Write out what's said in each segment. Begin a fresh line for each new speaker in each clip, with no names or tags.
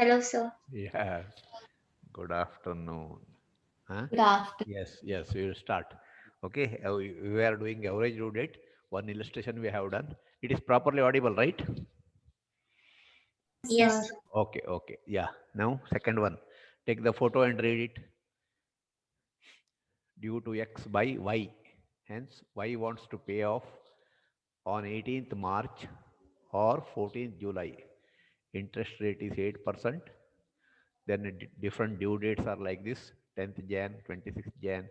Hello, sir.
Yeah, good afternoon. Huh?
Good afternoon.
Yes, we will start. Okay, we are doing average due date. One illustration we have done. It is properly audible, right?
Yes, sir.
Okay. Yeah. Now, second one. Take the photo and read it. Due to X by Y. Hence, Y wants to pay off on 18th March or 14th July. Interest rate is 8%. Then different due dates are like this: 10th Jan, 26th Jan,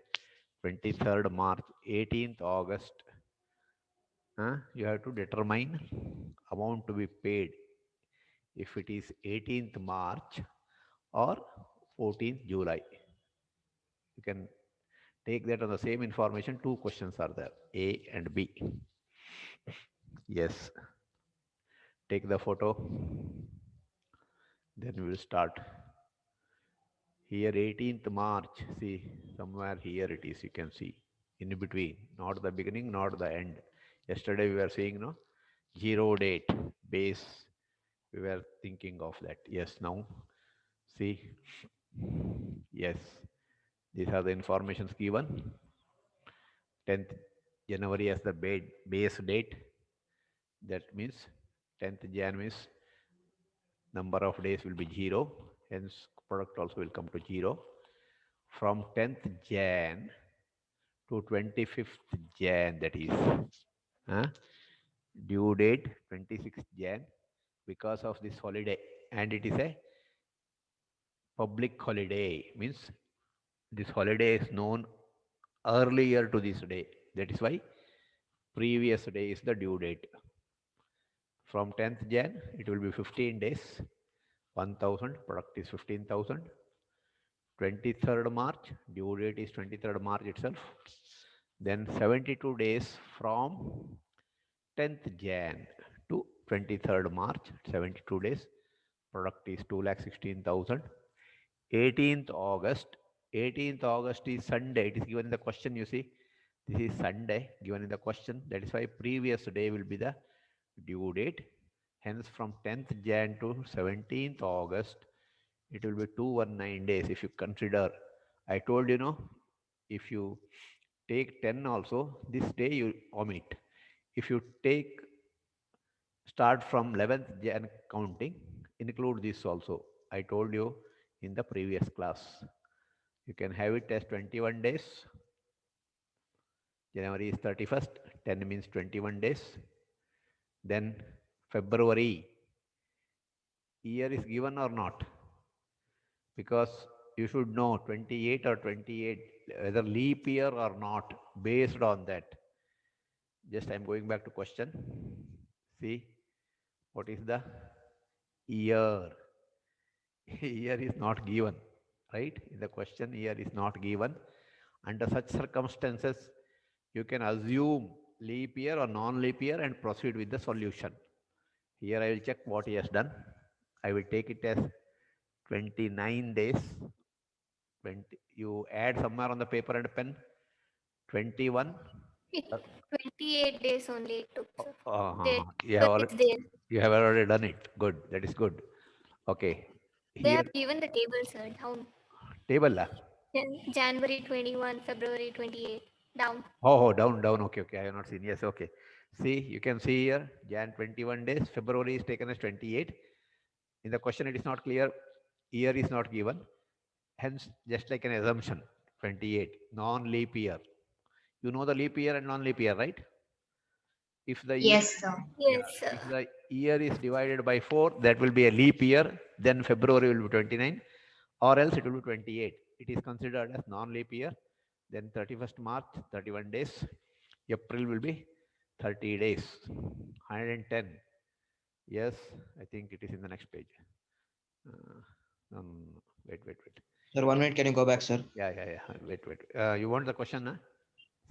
23rd March, 18th August. You have to determine amount to be paid if it is 18th March or 14th July. You can take that on the same information. Two questions are there, A and B. Yes, take the photo. Then we will start. Here 18th March, see, somewhere here it is, you can see, in between, not the beginning, not the end. Yesterday we were saying, no, zero date, base, we were thinking of that. Yes, now, see, yes, these are the informations given. 10th January as the base date, that means 10th Jan means number of days will be zero, hence product also will come to zero. From 10th Jan to 25th Jan, that is uh, due date 26th Jan, because of this holiday, and it is a public holiday, means this holiday is known earlier to this day. That is why previous day is the due date. From 10th Jan, it will be 15 days, 1000, product is 15,000. 23rd March, due date is 23rd March itself. Then 72 days from 10th Jan to 23rd March, 72 days. Product is 2,16,000. 18th August. 18th August is Sunday. It is given in the question, you see. This is Sunday given in the question. That is why previous day will be the due date. Hence, from 10th Jan to 17th August, it will be 219 days. If you consider, I told you, no, if you take 10 also, this day you omit. If you take start from 11th Jan counting, include this also. I told you in the previous class. You can have it as 21 days. January is 31st, 10 means 21 days. Then February, year is given or not? Because you should know 28 or 28, whether leap year or not, based on that. Just I'm going back to question. See, what is the year? Year is not given, right? In the question, year is not given. Under such circumstances, you can assume leap year or non-leap year and proceed with the solution. Here I will check what he has done. I will take it as 29 days. 20, you add somewhere on the paper and pen. 21.
It 28 days only it took, sir. There,
You have
but
already
it's there.
done it. Good. That is good. Okay.
They
Here
have given the table, sir, down.
table.
January 21, February 28, down.
Down. Okay. I have not seen. Yes. Okay. See, you can see here Jan 21 days. February is taken as 28. In the question, it is not clear. Year is not given. Hence, just like an assumption, 28 non-leap year. You know the leap year and non-leap year, right? If the year,
Yes, sir.
yeah,
Yes, sir.
if the year is divided by 4, that will be a leap year. Then February will be 29, or else it will be 28. It is considered as non-leap year. Then 31st March, 31 days. April will be 30 days, 110. Yes, I think it is in the next page. Wait.
Sir, 1 minute, can you go back, sir?
Yeah. Wait. You want the question, huh?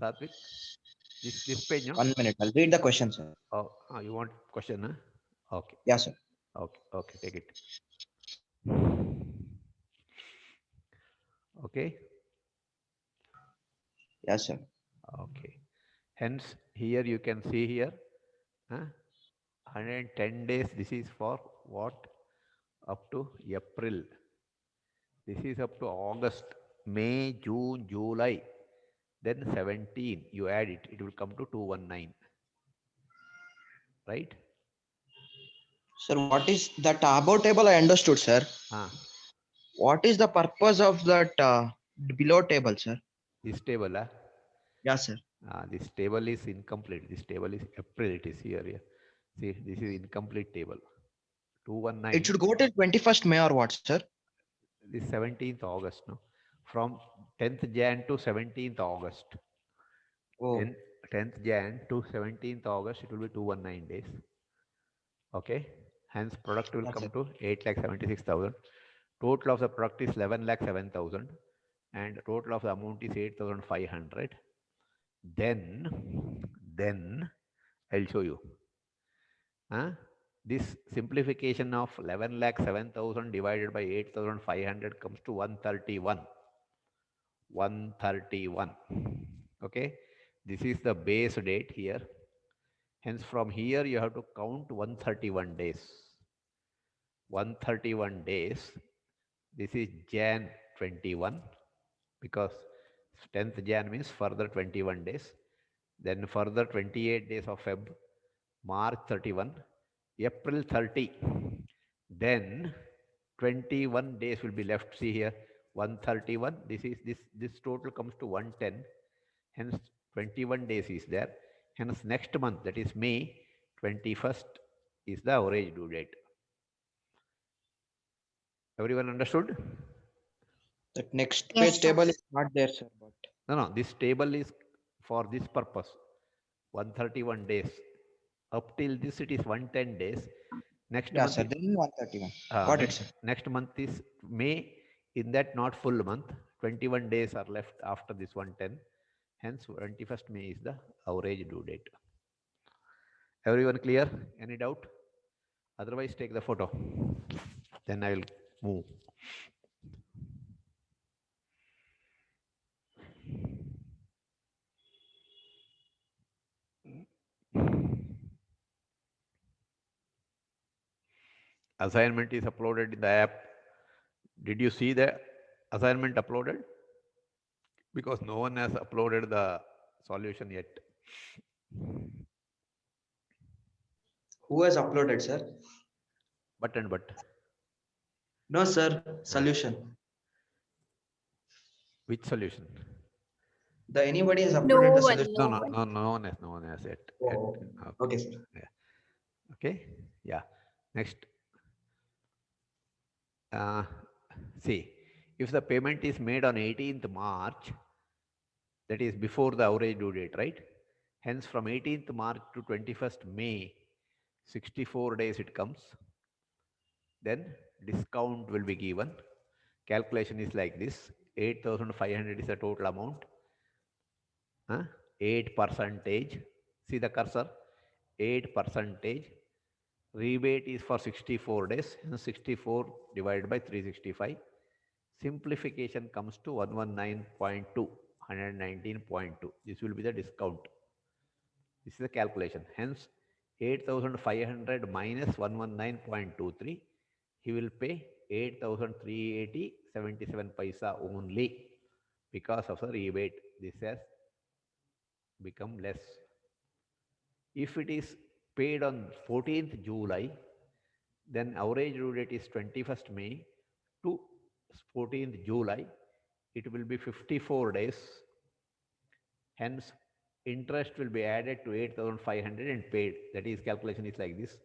Satvik? This page, no?
1 minute. I'll read the question, sir.
Oh, you want question, huh? Okay.
Yeah, sir.
Okay, take it. Okay.
Yes, sir.
Okay. Hence, here you can see here, huh? 110 days. This is for what? up to April. This is up to August, May, June, July. Then 17, you add it, it will come to 219. Right?
Sir, what is that above table? I understood, sir.
Ah,
What is the purpose of that below table, sir?
this table,
Yeah, sir.
this table is incomplete. This table is April, it is here. Yeah. See, this is incomplete table. 219.
It should go till 21st May or what, sir?
This 17th August, no? From 10th Jan to 17th August.
Oh,
10th Jan to 17th August, it will be 219 days. Okay. Hence, product will
that's
come
it.
to 8,76,000. Total of the product is 11,07,000. And total of the amount is 8,500. Then I'll show you. This simplification of 11,07,000 divided by 8,500 comes to 131. 131. Okay. This is the base date here. Hence, from here you have to count 131 days. 131 days. This is Jan 21 because 10th Jan means further 21 days. Then further 28 days of Feb, March 31, April 30. Then 21 days will be left. See here, 131. This total comes to 110. Hence 21 days is there. Hence next month, that is May 21st, is the average due date. Everyone understood?
That next
Yes,
page
sir.
table is not there, sir. But
No, this table is for this purpose. 131 days. Up till this, it is 110 days. Next
yeah,
month,
sir. Then 131. Got it, sir.
next month is May. In that, not full month. 21 days are left after this 110. Hence, 21st May is the average due date. Everyone clear? Any doubt? Otherwise, take the photo. Then I will move. Assignment is uploaded in the app. Did you see the assignment uploaded? Because no one has uploaded the solution yet.
Who has uploaded, sir?
But.
No, sir. Solution.
Which solution?
The anybody has
No
uploaded the
one,
solution.
No one has yet.
Oh, okay, sir.
Yeah. Okay. Yeah. Next. See, if the payment is made on 18th March, that is before the average due date, right? Hence, from 18th March to 21st May, 64 days it comes. Then discount will be given. Calculation is like this. 8,500 is the total amount. 8%. See the cursor? 8%. Rebate is for 64 days. 64 divided by 365. Simplification comes to 119.2. 119.2. This will be the discount. This is the calculation. Hence, 8,500 minus 119.23. He will pay 8,380.77 paisa only because of the rebate. This has become less. If it is paid on 14th July, then average due date is 21st May to 14th July. It will be 54 days. Hence, interest will be added to 8,500 and paid. That is, calculation is like this.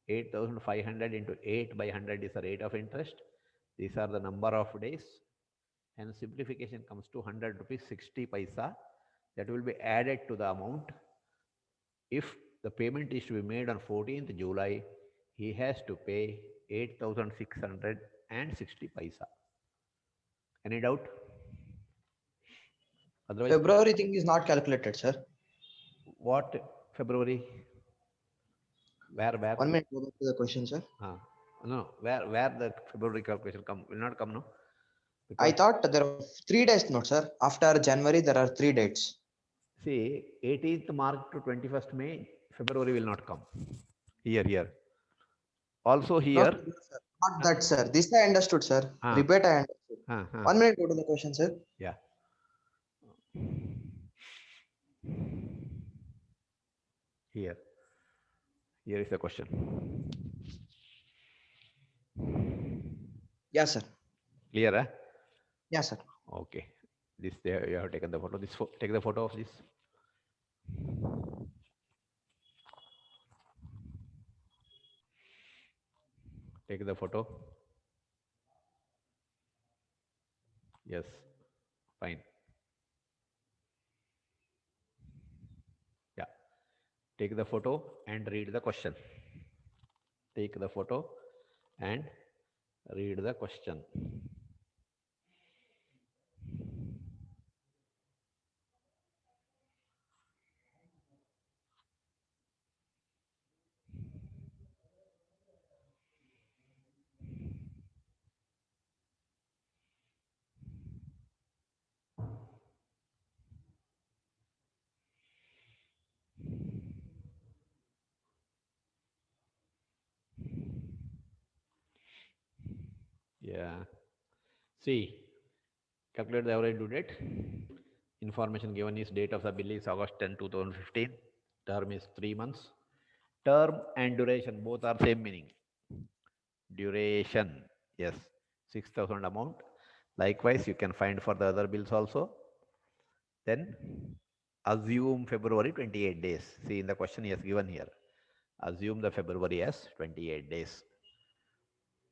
8,500 into 8 by 100 is the rate of interest. These are the number of days. Hence, simplification comes to 100 rupees 60 paisa. That will be added to the amount. If the payment is to be made on 14th July, he has to pay 8,660 paisa. Any doubt? Otherwise,
February thing is not calculated, sir.
what February? Where?
1 minute, go back to the question, sir.
No, where the February calculation will not come, no?
I
Because,
thought there are 3 days, no, sir. After January, there are 3 dates.
see, 18th March to 21st May, February will not come. Here. Also
No,
here,
sir. Not that, sir. This I understood, sir.
Ah.
Repeat, I understood.
Huh, huh.
1 minute, go to the question, sir.
Yeah. Here. Here is the question.
Yeah, sir.
Clear, huh?
Yeah, sir.
Okay. This there you have taken the photo. Take the photo of this. Take the photo. Yes. Fine. Yeah. Take the photo and read the question. Take the photo and read the question. Yeah. See, calculate the average due date. Information given is date of the bill is August 10, 2015. Term is 3 months. Term and duration both are same meaning. Duration, yes, 6,000 amount. Likewise, you can find for the other bills also. Then assume February 28 days. See, in the question he has given here. Assume the February as 28 days.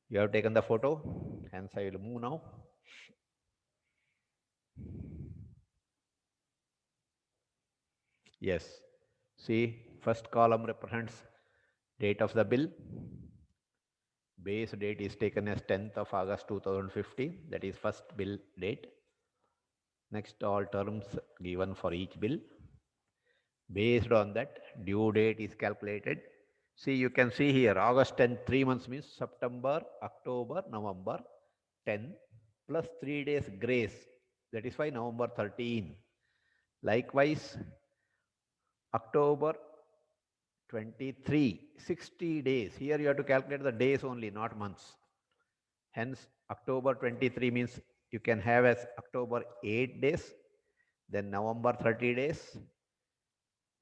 You have taken the photo, hence I will move now. Yes. See, first column represents date of the bill. Base date is taken as 10th of August 2015. That is first bill date. Next, all terms given for each bill. Based on that, due date is calculated. See, you can see here, August 10, 3 months means September, October, November 10 plus 3 days grace. That is why November 13. Likewise, October 23, 60 days. Here you have to calculate the days only, not months. Hence, October 23 means you can have as October 8 days, then November 30 days,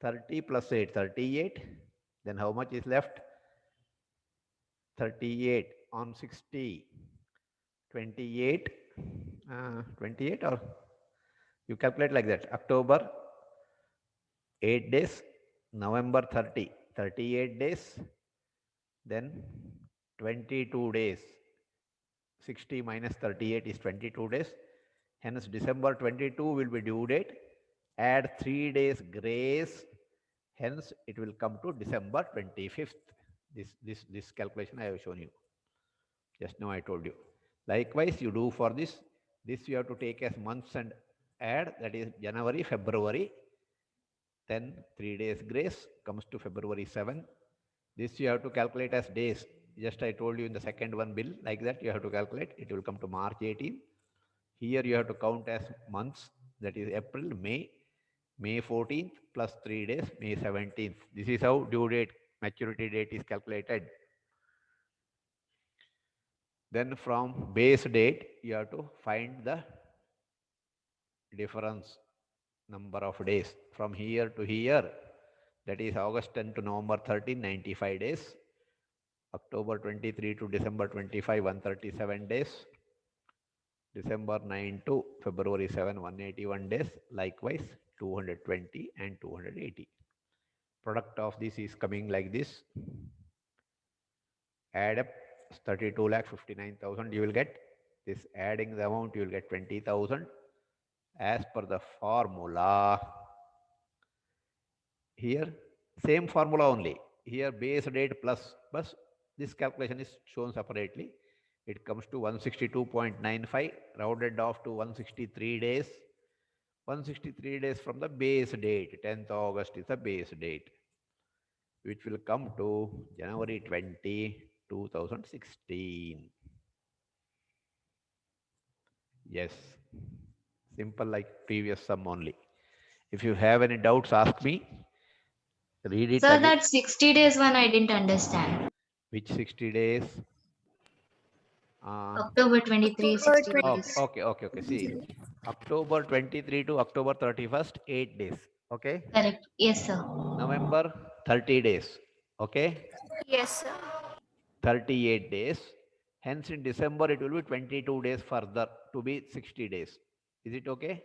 30 plus 8, 38. Then how much is left? 38 on 60, 28, 28 or you calculate like that. October 8 days, November 30, 38 days, then 22 days. 60 minus 38 is 22 days. Hence, December 22 will be due date. Add 3 days grace. Hence, it will come to December 25th. This calculation I have shown you. Just now I told you. Likewise, you do for this. This you have to take as months and add. That is January, February. Then 3 days grace comes to February 7. This you have to calculate as days. Just I told you in the second one bill, like that you have to calculate. It will come to March 18. Here you have to count as months. That is April, May 14th plus 3 days, May 17th. This is how due date, maturity date is calculated. Then from base date, you have to find the difference number of days. From here to here, that is August 10 to November 13, 95 days. October 23 to December 25, 137 days. December 9 to February 7, 181 days. Likewise, 220 and 280. Product of this is coming like this. Add up 32,59,000 you will get. This adding the amount you will get 20,000. As per the formula, here same formula only. Here base date plus this calculation is shown separately. It comes to 162.95 rounded off to 163 days. 163 days from the base date. 10th August is the base date, which will come to January 20, 2016. Yes, simple like previous sum only. If you have any doubts, ask me. Read it
Sir,
again.
that 60 days one I didn't understand.
Which 60 days?
October 23,
October
60
20.
days.
Okay. See, October 23 to October 31st, 8 days. Okay.
Correct. Yes, sir.
November, 30 days. Okay.
Yes, sir.
38 days. Hence, in December, it will be 22 days further to be 60 days. Is it okay?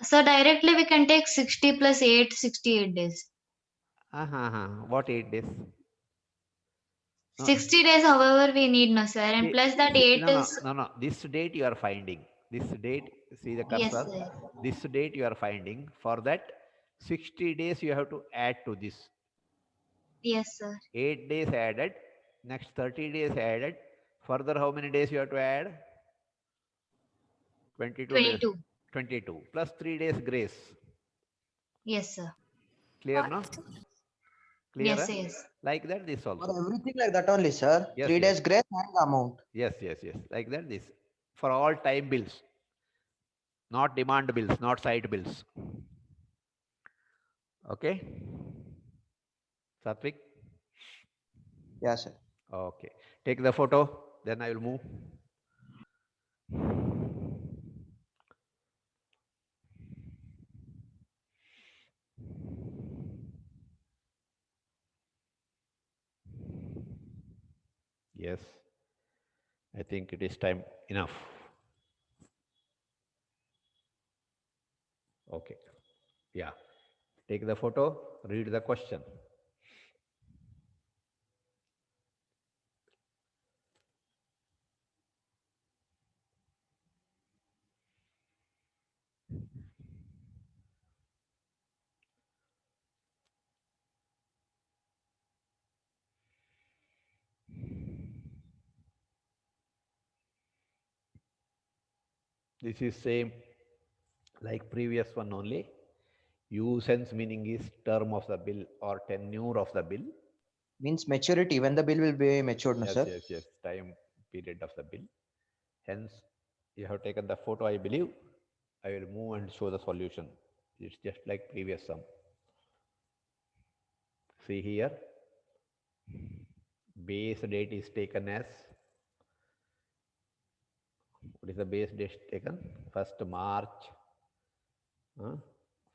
So directly we can take 60 plus 8, 68 days.
What 8 days? No,
60 days, however, we need, no, sir. And plus that 8 is.
no. This date you are finding. This date, see the
Yes,
cursor.
sir.
This date you are finding. For that, 60 days you have to add to this.
Yes, sir.
8 days added. Next 30 days added. Further, how many days you have to add? 22 days.
22.
22 plus 3 days grace.
Yes, sir.
Clear, no? Clear?
Yes, yes.
Like that, this
For
also.
everything like that only, sir.
Yes,
3
yes.
days grace and the amount.
Yes. Like that, this. For all time bills. Not demand bills, not site bills. Okay? Satvik?
Yes, sir.
Okay. Take the photo, then I will move. Yes. I think it is time enough. Okay. Yeah. Take the photo, read the question. This is same like previous one only. Usance meaning is term of the bill or tenure of the bill.
Means maturity, when the bill will be matured, no, sir?
Yes. Time period of the bill. Hence, you have taken the photo, I believe. I will move and show the solution. It's just like previous sum. See here, base date is taken as, what is the base date taken? 1st March,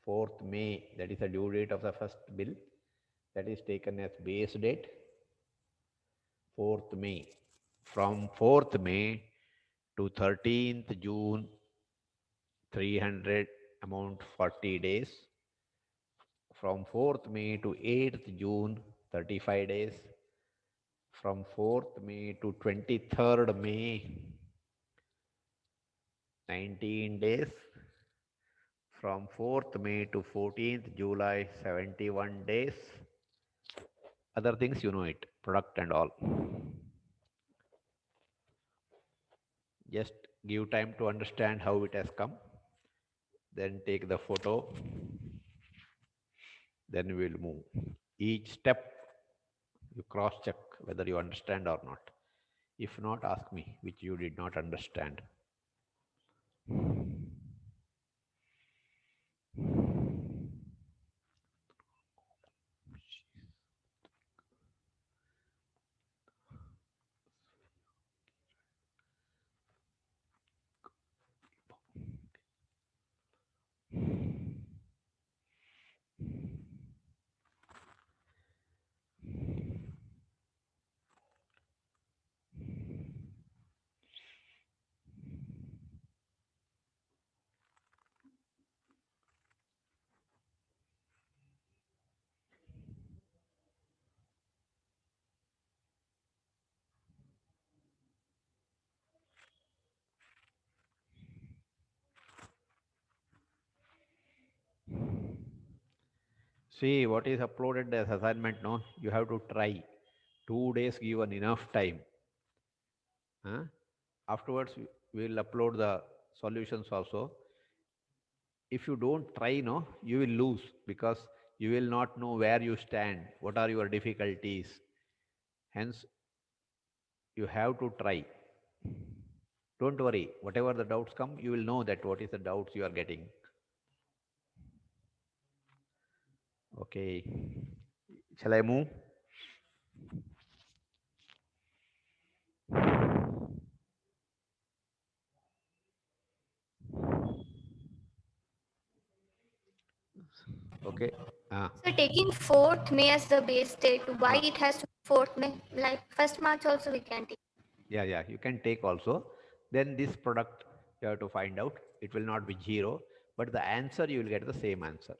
4th May, that is the due date of the first bill. That is taken as base date, 4th May. From 4th May to 13th June, 300 amount 40 days. From 4th May to 8th June, 35 days. From 4th May to 23rd May, 19 days. From 4th May to 14th July, 71 days. Other things you know it, product and all. Just give time to understand how it has come. Then take the photo. Then we will move. Each step you cross check whether you understand or not. If not, ask me which you did not understand. See what is uploaded as assignment, no? You have to try. 2 days given enough time. Huh? Afterwards, we will upload the solutions also. If you don't try, no, you will lose because you will not know where you stand, what are your difficulties. Hence, you have to try. Don't worry, whatever the doubts come, you will know that what is the doubts you are getting. Okay. Shall I move? Okay.
So taking 4th May as the base date, why it has to be 4th May? Like 1st March also we can take.
Yeah, you can take also. Then this product you have to find out. It will not be 0, but the answer you will get the same answer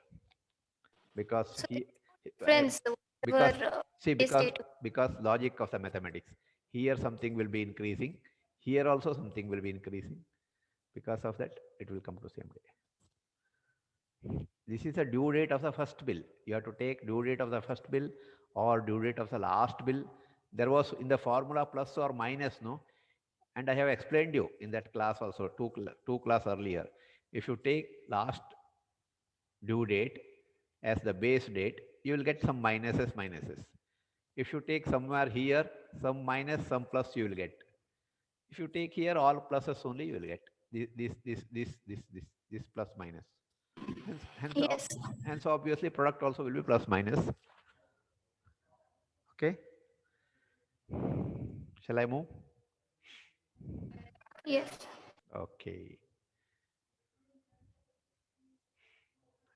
because
So
he I-
friends,
because
whatever
see
base date.
because logic of the mathematics. Here something will be increasing. Here also something will be increasing. Because of that, it will come to same day. This is the due date of the first bill. You have to take due date of the first bill or due date of the last bill. There was in the formula plus or minus, no? And I have explained you in that class also, two class earlier. If you take last due date as the base date, you will get some minuses. If you take somewhere here, some minus, some plus you will get. If you take here all pluses only, you will get this plus minus. Hence, hence,
Yes.
hence obviously product also will be plus minus. Okay. Shall I move?
Yes.
Okay.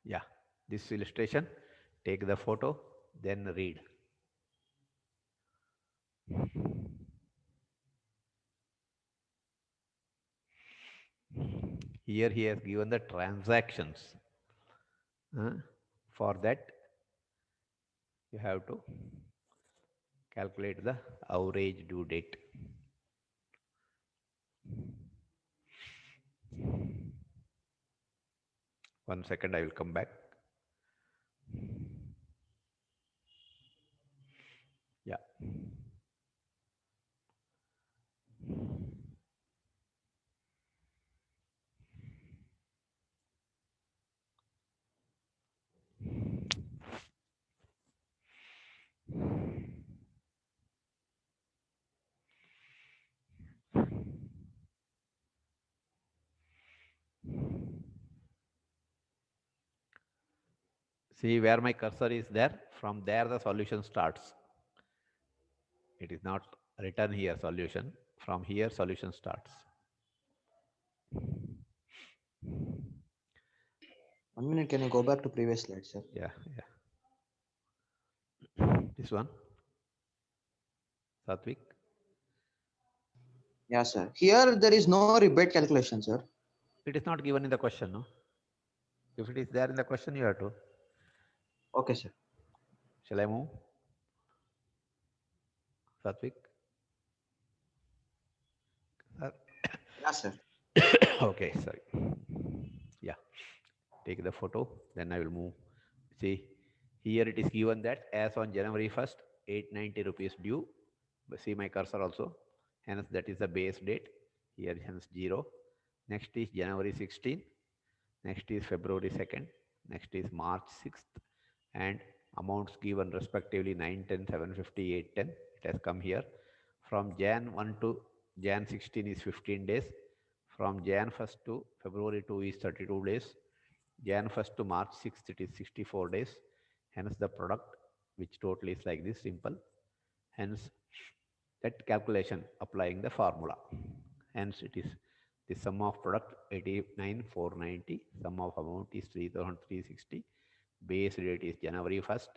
Yeah. This illustration, take the photo, then read. Here he has given the transactions. For that, you have to calculate the average due date. One second, I will come back. Yeah. See where my cursor is there? From there the solution starts. It is not written here solution. From here solution starts.
1 minute, can you go back to previous slide, sir?
Yeah. This one, Satvik.
Yeah, sir. Here there is no rebate calculation, sir.
It is not given in the question, no? If it is there in the question, you have to.
Okay, sir.
Shall I move? Satvik?
Yeah, sir.
Okay, sorry. Yeah. Take the photo, then I will move. See, here it is given that as on January 1st, 890 rupees due. See my cursor also. Hence, that is the base date. Here, hence 0. Next is January 16. Next is February 2nd. Next is March 6th. And amounts given respectively 9, 10, 750, 8, 10. It has come here. From Jan 1 to Jan 16 is 15 days. From Jan 1st to February 2 is 32 days. Jan 1st to March 6th, it is 64 days. Hence the product, which total is like this, simple. Hence that calculation applying the formula. Hence it is the sum of product 89,490. Sum of amount is 3,360. Base date is January 1st.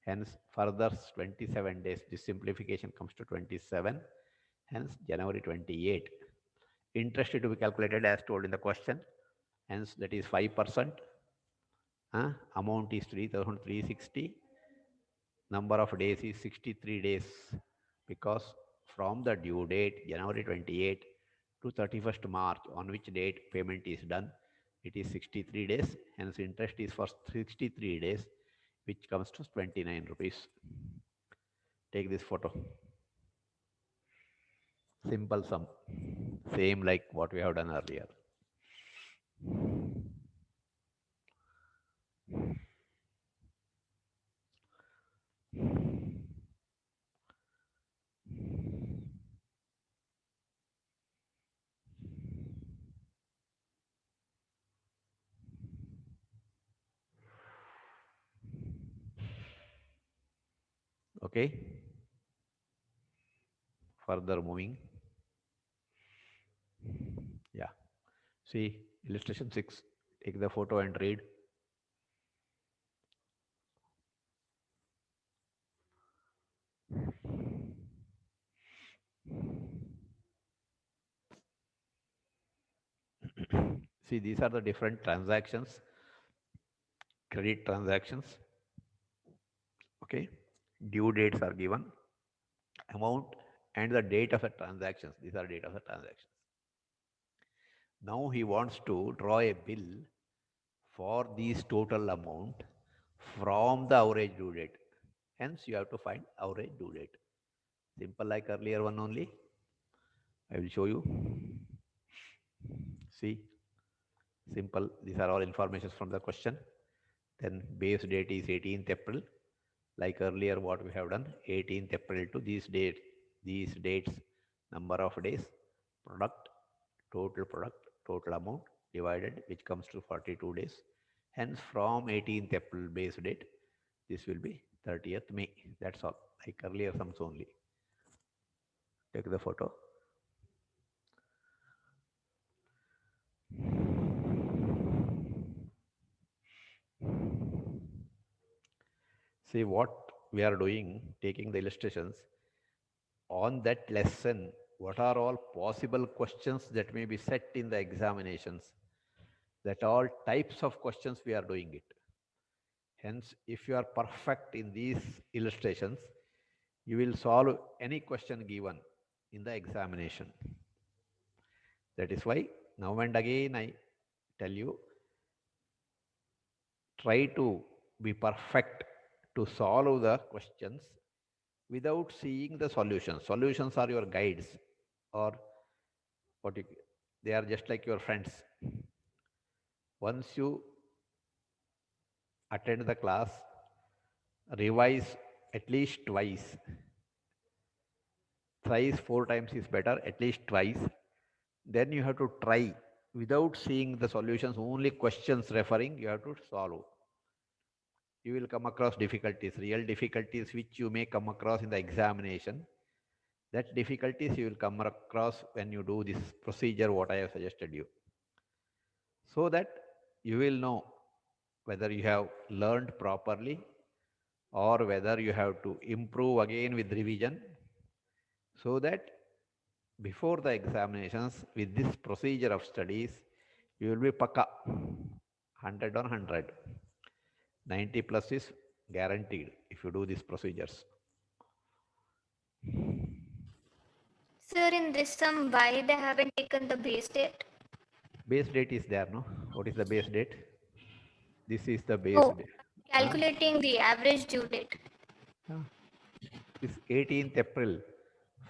Hence further 27 days. This simplification comes to 27. Hence January 28. Interest to be calculated as told in the question. Hence that is 5%. Amount is 3,360. Number of days is 63 days because from the due date January 28 to 31st March, on which date payment is done, it is 63 days. Hence interest is for 63 days, which comes to 29 rupees. Take this photo. Simple sum. Same like what we have done earlier. Okay. Further moving. Yeah. See illustration 6. Take the photo and read. See, these are the different transactions, credit transactions. Okay, due dates are given, amount and the date of the transactions. These are date of the transactions. Now he wants to draw a bill for these total amount from the average due date. Hence, you have to find average due date. Simple like earlier one only. I will show you. See, simple. These are all informations from the question. Then base date is 18th April. Like earlier what we have done, 18th April to these dates, number of days, product, total amount divided, which comes to 42 days. Hence from 18th April base date, this will be 30th May. That's all, like earlier sums only. Take the photo. See what we are doing, taking the illustrations. On that lesson, what are all possible questions that may be set in the examinations? That all types of questions we are doing it. Hence, if you are perfect in these illustrations, you will solve any question given in the examination. That is why now and again I tell you, try to be perfect to solve the questions without seeing the solutions. Solutions are your guides, or they are just like your friends. Once you attend the class, revise at least twice. Thrice, 4 times is better, at least twice. Then you have to try without seeing the solutions, only questions referring, you have to solve. You will come across difficulties, real difficulties which you may come across in the examination. That difficulties you will come across when you do this procedure, what I have suggested you. So that you will know whether you have learned properly or whether you have to improve again with revision, so that before the examinations with this procedure of studies, you will be pakka 100 on 100. 90 plus is guaranteed if you do these procedures.
Sir, in this sum, why they haven't taken the base date?
Base date is there, no? What is the base date? This is the base
No,
date.
calculating the average due date.
This 18th April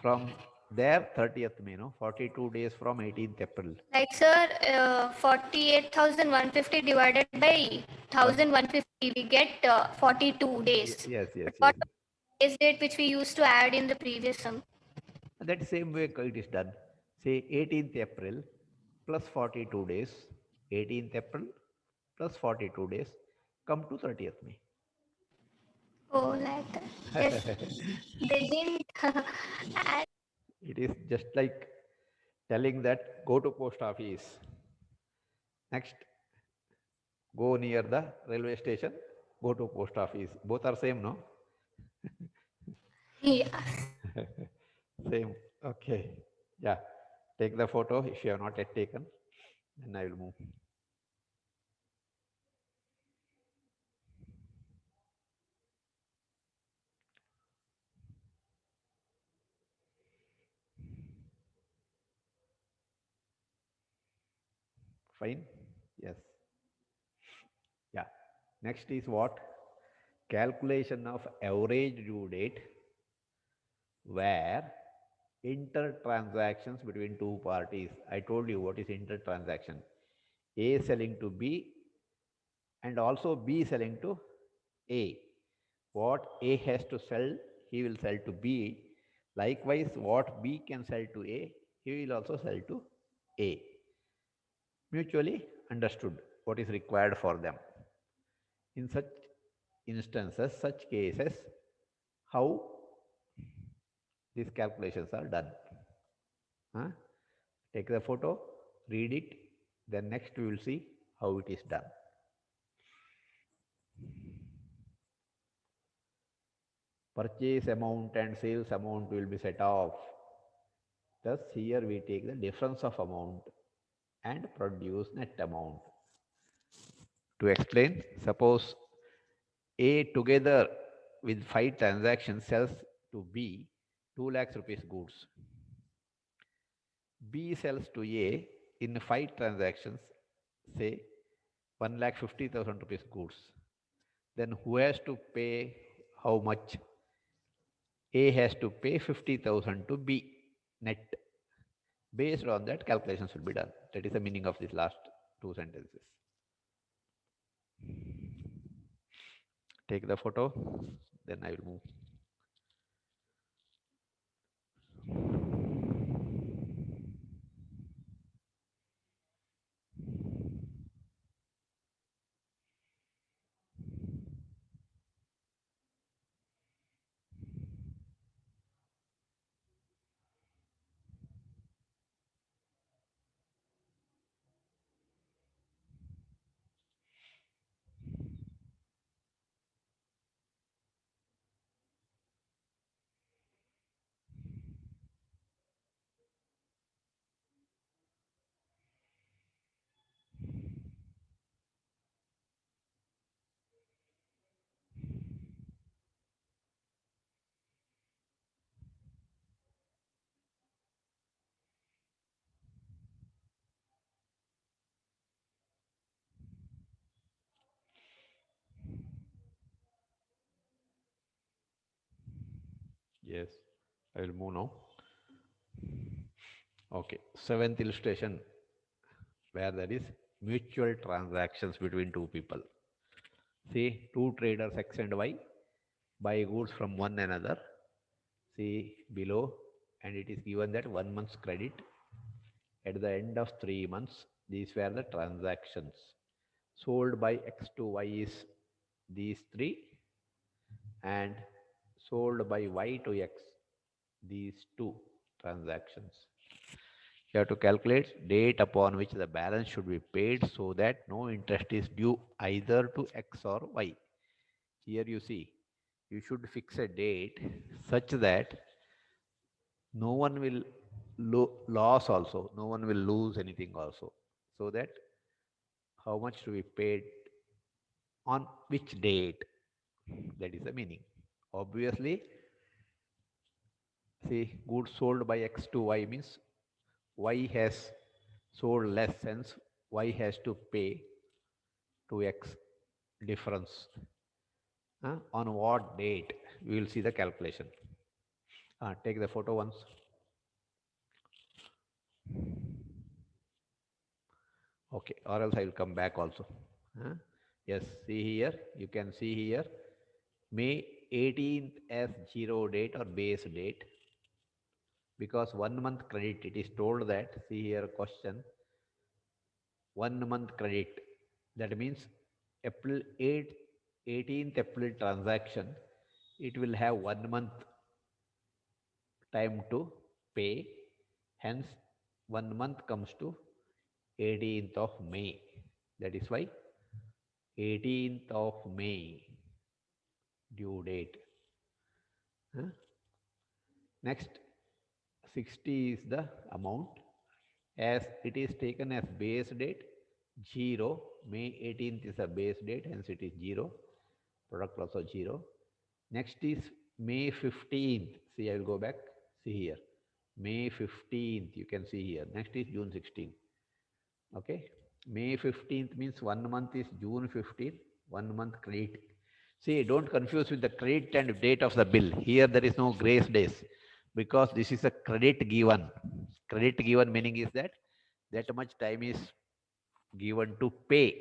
from there 30th May, no? 42 days from 18th April.
Like, sir, 48,150 divided by 1,150, we get 42 days.
Yes.
What base date which we used to add in the previous sum?
That same way it is done. Say 18th April plus 42 days, 18th April plus 42 days, come to 30th May.
Oh, like that. Yes. They didn't add.
It is just like telling that go to post office. Next, go near the railway station, go to post office. Both are same, no?
Yeah.
Same. Okay. Yeah. Take the photo if you have not yet taken. Then I will move. Fine? Yes. Yeah. Next is what? Calculation of average due date where inter-transactions between two parties. I told you what is inter-transaction. A selling to B and also B selling to A. What A has to sell, he will sell to B. Likewise, what B can sell to A, he will also sell to A. Mutually understood what is required for them. In such instances, such cases, how these calculations are done. Take the photo, read it, then next we will see how it is done. Purchase amount and sales amount will be set off. Thus, here we take the difference of amount and produce net amount. To explain, suppose A together with 5 transactions sells to B 2 lakhs rupees goods. B sells to A in 5 transactions, say 1,50,000 rupees goods. Then who has to pay how much? A has to pay 50,000 to B net. Based on that, calculations will be done. That is the meaning of these last two sentences. Take the photo, then I will move. Yes, I will move now. Okay, seventh illustration where there is mutual transactions between two people. See, two traders X and Y buy goods from one another. See below, and it is given that 1 month's credit. At the end of 3 months, these were the transactions. Sold by X to Y is these three, and sold by Y to X, these two transactions. You have to calculate date upon which the balance should be paid so that no interest is due either to X or Y. Here you see, you should fix a date such that no one will lose also, no one will lose anything also. So that how much to be paid on which date, that is the meaning. Obviously, see, goods sold by X to Y means Y has sold less, hence Y has to pay to X difference. On what date? We will see the calculation. Take the photo once. Okay, or else I will come back also. Yes, see here, you can see here, May 18th as zero date or base date, because 1 month credit, it is told that, see here question, 1 month credit, that means April 8th, 18th April transaction, it will have 1 month time to pay, hence 1 month comes to 18th of May. That is why 18th of May due date. Next, 60 is the amount. As it is taken as base date, 0. May 18th is a base date, hence it is 0. Product also 0. Next is May 15th. See, I will go back. See here. May 15th, you can see here. Next is June 16th. Okay. May 15th means 1 month is June 15th, 1 month credit. See, don't confuse with the credit and date of the bill. Here there is no grace days because this is a credit given. Credit given meaning is that much time is given to pay.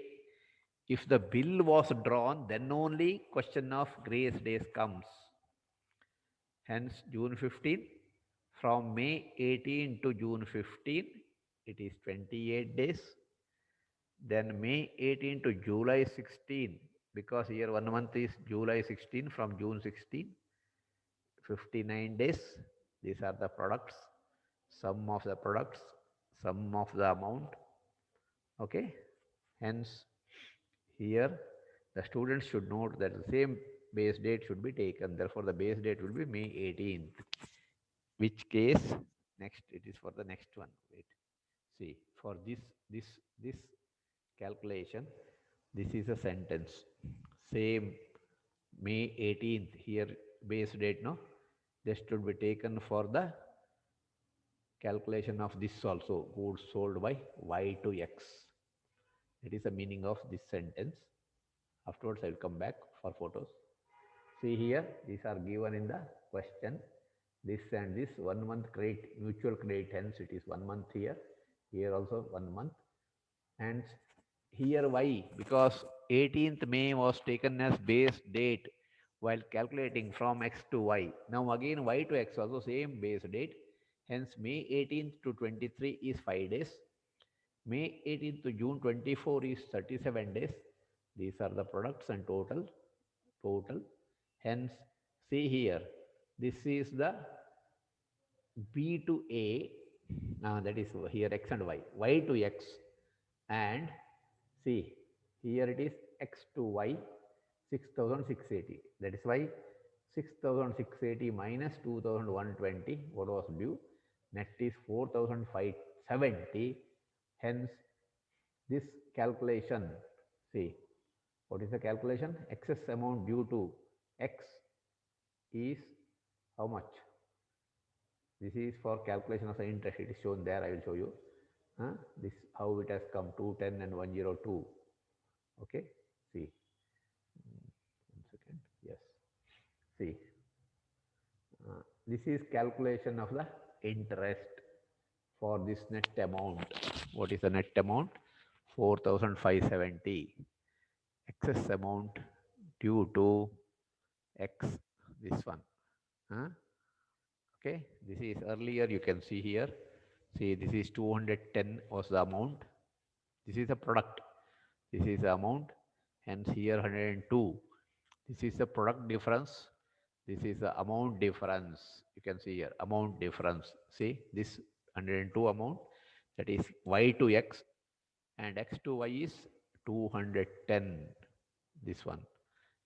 If the bill was drawn, then only question of grace days comes. Hence, June 15, from May 18 to June 15, it is 28 days. Then May 18 to July 16, because here 1 month is July 16, from June 16, 59 days. These are the products, sum of the products, sum of the amount. Okay. Hence, here the students should note that the same base date should be taken. Therefore, the base date will be May 18th. Which case, next, it is for the next one. Wait. See, for this calculation, this is a sentence. Same May 18th here base date, no? This should be taken for the calculation of this also, goods sold by Y to X. That is the meaning of this sentence. Afterwards, I will come back for photos. See here, these are given in the question. This and this 1 month credit, mutual credit, hence it is 1 month here. Here also 1 month. And here why? Because 18th May was taken as base date while calculating from X to Y. Now again Y to X also same base date. Hence May 18th to 23 is 5 days. May 18th to June 24 is 37 days. These are the products and total. Hence, see here, this is the B to A, that is here X and Y to X, and see, here it is X to Y, 6,680. That is why 6,680 minus 2,120, what was due? Net is 4,570. Hence, this calculation, see, what is the calculation? Excess amount due to X is how much? This is for calculation of the interest. It is shown there. I will show you. This how it has come 210 and 102. Okay. See. 1 second. Yes. See. This is calculation of the interest for this net amount. What is the net amount? 4,570. Excess amount due to X, this one. Okay, this is earlier, you can see here. See, this is 210 was the amount. This is the product. This is the amount. Hence here 102. This is the product difference. This is the amount difference. You can see here, amount difference. See, this 102 amount, that is Y to X, and X to Y is 210. This one.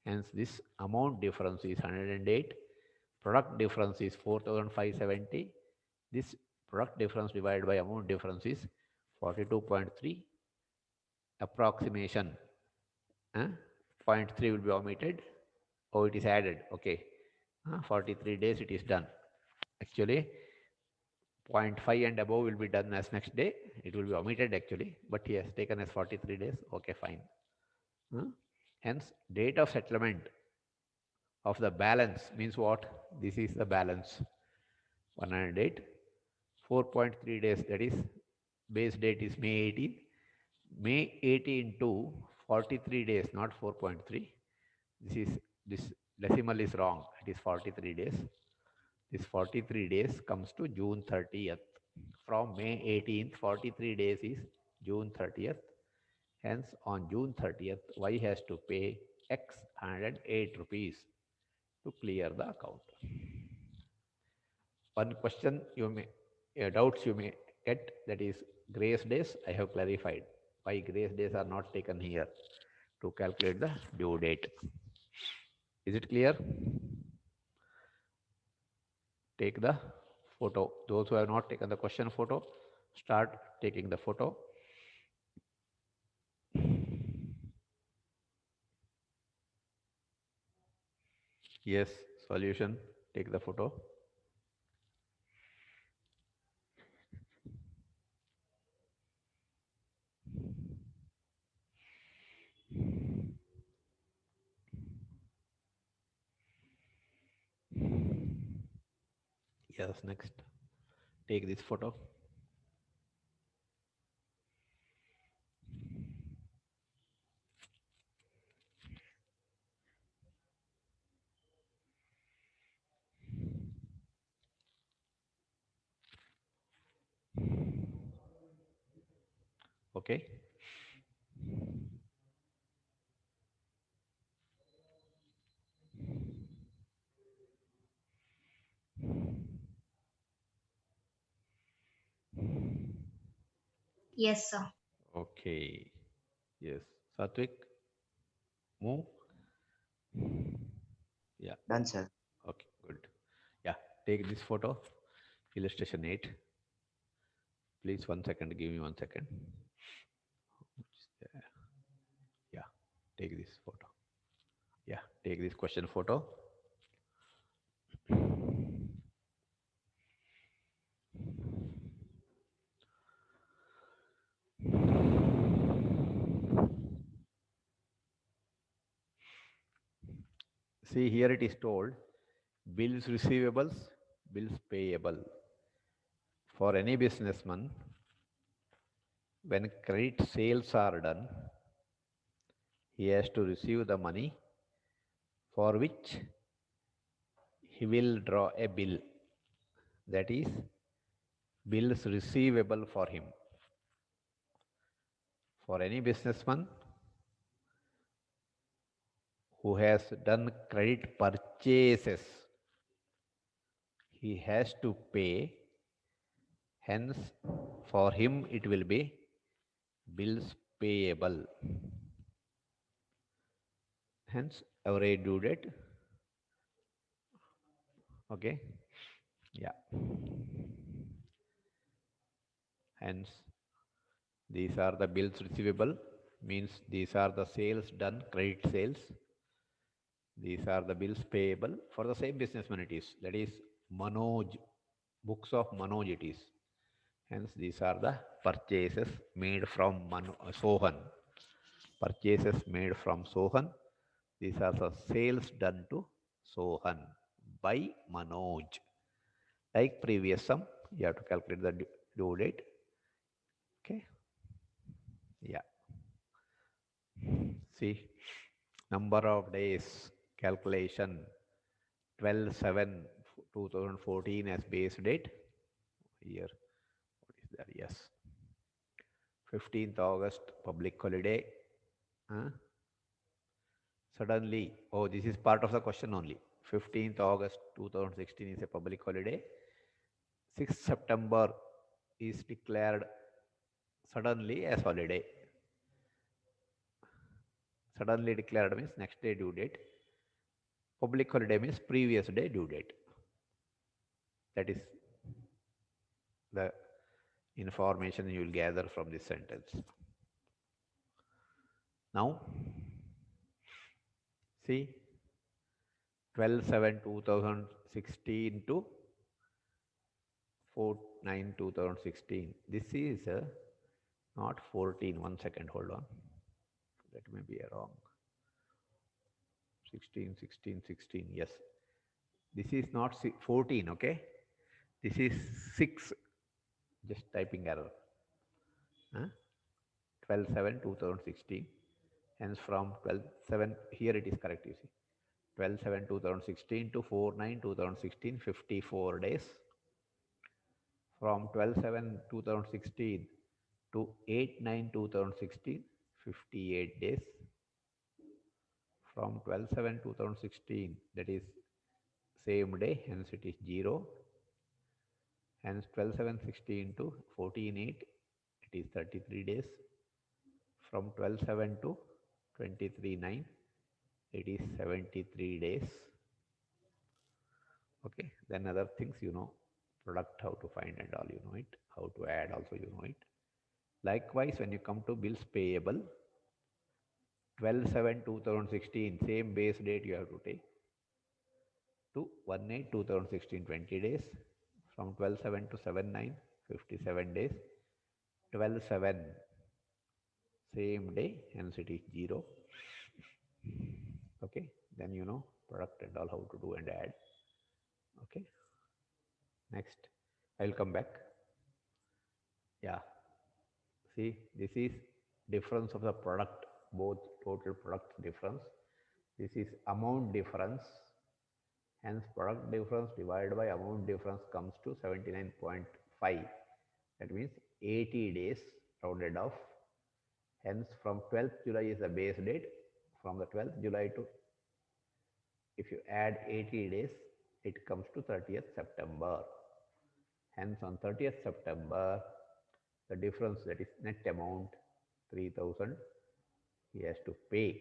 Hence, this amount difference is 108. Product difference is 4,570. This product difference divided by amount difference is 42.3. Approximation. 0.3 will be omitted. Oh, it is added. Okay. 43 days it is done. Actually, 0.5 and above will be done as next day. It will be omitted actually, but he has taken as 43 days. Okay, fine. Hence, date of settlement of the balance means what? This is the balance. 108. 4.3 days, that is base date is May 18. May 18 to 43 days, not 4.3. This decimal is wrong. It is 43 days. This 43 days comes to June 30th. From May 18th, 43 days is June 30th. Hence, on June 30th, Y has to pay X 108 rupees to clear the account. One question you may, doubts you may get, that is grace days. I have clarified why grace days are not taken here to calculate the due date. Is it clear? Take the photo. Those who have not taken the question photo, start taking the photo. Yes, solution, take the photo. Yes, next, take this photo. Okay.
Yes, sir.
Okay. Yes. Satvik, move. Yeah.
Done, sir.
Okay, good. Yeah, take this photo, illustration 8. Please 1 second, give me 1 second. Yeah, take this photo. Yeah, take this question photo. See, here it is told bills receivables, bills payable. For any businessman, when credit sales are done, he has to receive the money for which he will draw a bill. That is bills receivable for him. For any businessman who has done credit purchases, he has to pay. Hence, for him it will be bills payable. Hence, our due date. Okay. Yeah. Hence, these are the bills receivable, means these are the sales done, credit sales. These are the bills payable for the same businessman it is. That is Manoj, books of Manoj it is. Hence, these are the purchases made from Sohan. Purchases made from Sohan. These are the sales done to Sohan by Manoj. Like previous sum, you have to calculate the due date. Okay. Yeah. See, number of days calculation 12/7/2014 as base date. Here, what is that? Yes. 15th August, public holiday. Suddenly, oh, this is part of the question only. 15th August 2016 is a public holiday. 6th September is declared suddenly as holiday. Suddenly declared means next day due date. Public holiday means previous day due date. That is the information you will gather from this sentence. Now, see, 12/7/2016 to 4/9/2016. This is not 14. 1 second, hold on. That may be wrong. 16, 16, 16. Yes. This is not 14, okay? This is 6. Just typing error. 12/7/2016. Hence from 12/7, here it is correct, you see. 12/7/2016 to 4/9/2016, 54 days. From 12/7/2016 to 8/9/2016, 58 days. From 12/7/2016, that is same day, hence it is 0. Hence 12/7/16 to 14/8, it is 33 days. From 12/7 to 23/9, it is 73 days. Okay, then other things you know, product how to find and all you know it, how to add also you know it. Likewise, when you come to bills payable, 12/7/2016, same base date you have to take, to 1/8/2016, 20 days. From 12/7 to 7/9, 57 days. 12/7, same day, hence it is 0. Okay, then you know product and all how to do and add. Okay, next I will come back. Yeah, see, this is difference of the product, both total product difference. This is amount difference. Hence, product difference divided by amount difference comes to 79.5. That means 80 days rounded off. Hence, from 12th July is the base date. From the 12th July to, if you add 80 days, it comes to 30th September. Hence, on 30th September, the difference, that is net amount 3,000, he has to pay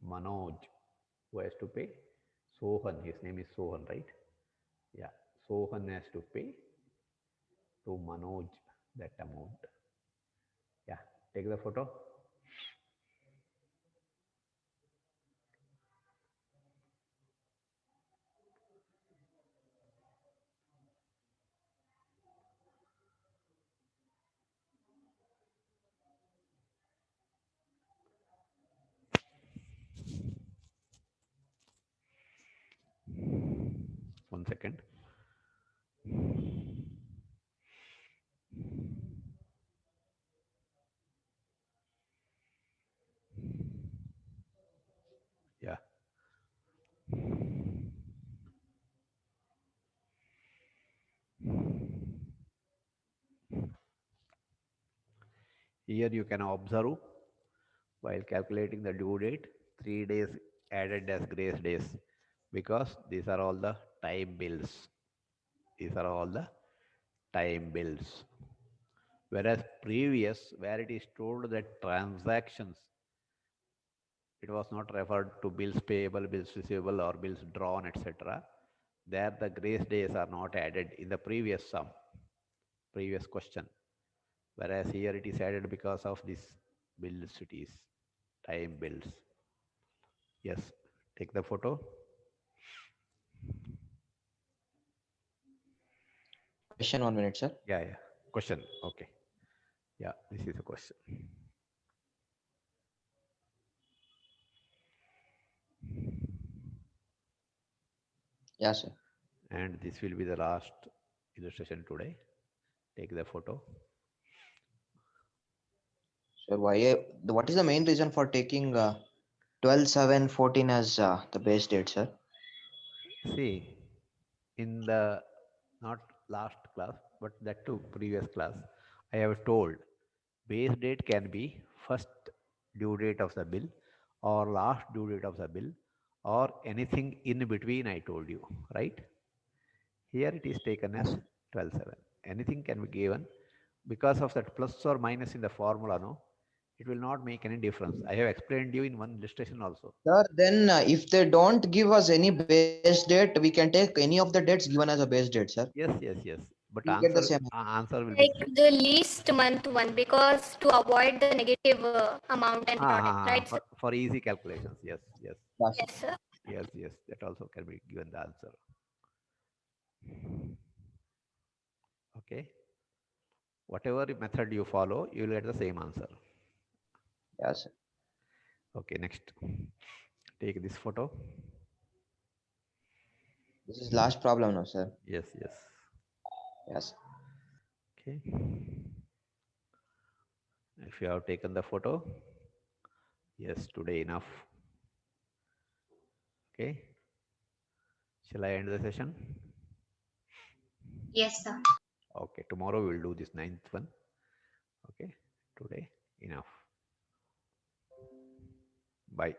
Manoj. Who has to pay? Sohan. His name is Sohan, right? Yeah. Sohan has to pay to Manoj. that amount. Yeah, take the photo. One second. Yeah. Here you can observe while calculating the due date, 3 days added as grace days because these are all the time bills. These are all the time bills. Whereas previous, where it is told that transactions, it was not referred to bills payable, bills receivable, or bills drawn, etc. There the grace days are not added in the previous sum, previous question. Whereas here it is added because of this bills, it is time bills. Yes, take the photo.
Question 1 minute, sir.
Yeah, question. Okay. Yeah, this is a question.
Yeah, sir.
And this will be the last illustration today. Take the photo.
So what is the main reason for taking 12/7/14 as the base date, sir?
See, in the not last class, but that too previous class, I have told base date can be first due date of the bill or last due date of the bill or anything in between. I told you, right? Here it is taken as
Yes.
12/7. Anything can be given because of that plus or minus in the formula. No, it will not make any difference. I have explained you in one illustration also.
Sir, then if they don't give us any base date, we can take any of the dates given as a base date, sir.
Yes. But
We'll get the same.
answer will be
Like the least month one, because to avoid the negative amount and product, right? Sir?
for easy calculations. Yes.
Yeah, sir.
Yes, sir.
Yes. That also can be given the answer. Okay. Whatever method you follow, you will get the same answer.
Yeah, sir.
Okay, next. Take this photo.
This is last problem now, sir.
Yes.
Yes.
Okay. If you have taken the photo, yes, today enough. Okay. Shall I end the session?
Yes, sir.
Okay, tomorrow we will do this 9th one. Okay, today enough. Bye.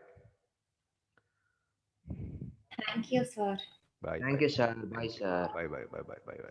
Thank you, sir.
Bye.
Thank you, sir. Bye, sir.
Bye.